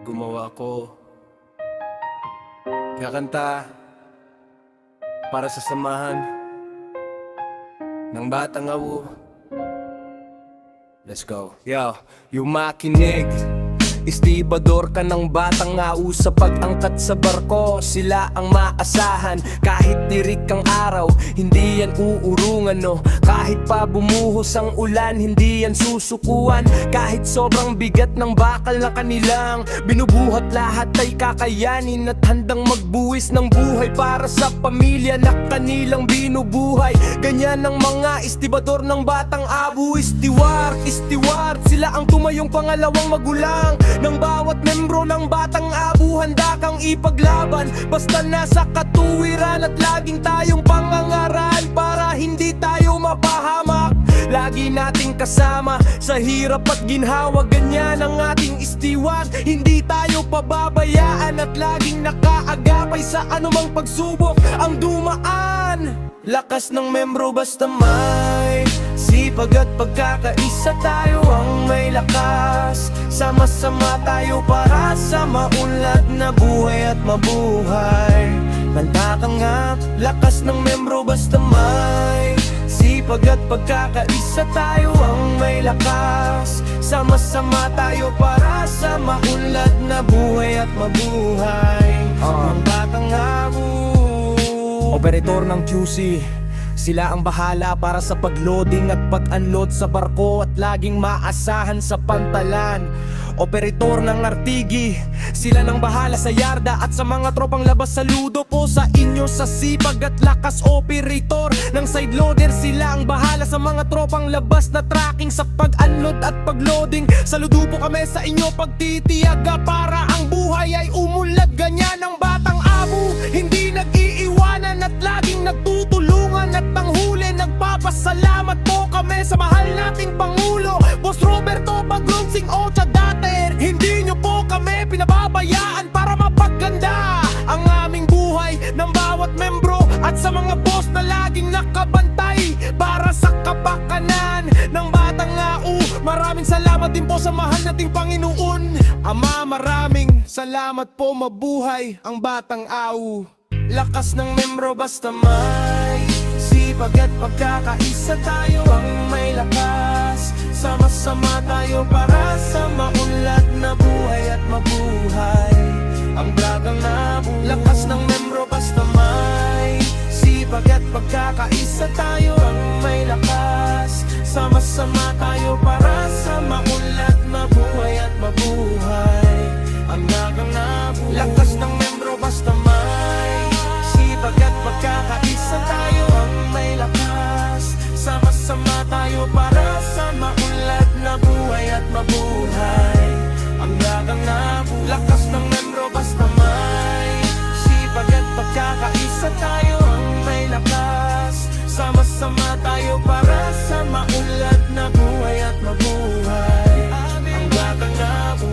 Gumawa ko kakanta para sa samahan ng batang awo. Let's go. Yo, yung makinig, istibador ka ng batang ngao. Sa pag-angkat sa barko, sila ang maasahan. Kahit tirik ang araw, hindi yan uurungan, no. Kahit pa bumuhos ang ulan, hindi yan susukuan. Kahit sobrang bigat ng bakal na kanilang binubuhat, lahat ay kakayanin at handang magbuwis ng buhay para sa pamilya na kanilang binubuhay. Ganyan ang mga istibador ng batang abo. Istiward, sila ang tumayong pangalawang magulang ng bawat membro ng batang abo. Handa kang ipaglaban basta nasa katuwiran, at laging tayong pangangaral para hindi tayo mapahamak. Lagi nating kasama sa hirap at ginhawa. Ganyan ang ating istiwag, hindi tayo pababayaan, at laging nakaagapay sa anumang pagsubok ang dumaan. Lakas ng membro basta may sipag at pagkakaisa, tayo ang may lakas. Sama-sama tayo para sa maunlad na buhay at mabuhay. Mantakangap, lakas ng membro basta may sipag at pagkakaisa, tayo ang may lakas. Sama-sama tayo para sa maunlad na buhay at mabuhay. Mantakangap, operator ng QC, sila ang bahala para sa pagloading at pag-unload sa barko, at laging maasahan sa pantalan. Operator ng Artigi, sila nang bahala sa yarda at sa mga tropang labas. Saludo po sa inyo sa sipag at lakas. Operator ng side loader, sila ang bahala sa mga tropang labas na tracking sa pag-unload at pag-loading. Saludo po kami sa inyo pagtitiyaga para ang buhay ay umunlad. Ganyan ang batang abo, hindi nag-iiwanan at laging nagtutulungan. At ang huli, nagpapasalamat po kami sa mahal nating Pangulo, Boss Roberto Bagronsing Ocha Dater. Hindi nyo po kami pinababayaan para mapaganda ang aming buhay ng bawat membro, at sa mga boss na laging nakabantay para sa kapakanan ng batang ngao. Maraming salamat din po sa mahal nating Panginoon Ama. Maraming salamat po, mabuhay ang batang ao. Lakas ng membro basta may sipag at pagkakaisa, tayo ang may lakas. Sama-sama tayo para sa maunlad na buhay at mabuhay. Ang batang abo, lakas ng membro basta may sipag at pagkakaisa, tayo ang may lakas. Sama-sama tayo para sa maunlad na buhay at mabuhay. Ang batang abo, lakas ng membro basta may sipag at pagkakaisa, tayo ang may lakas. Sama-sama tayo para sa maunlad na buhay at mabuhay. Ang batang abo, lakas ng membro basta may sipag at pagkakaisa, tayo ang may lakas. Sama-sama tayo para sa maunlad na buhay at mabuhay. Ang batang abo.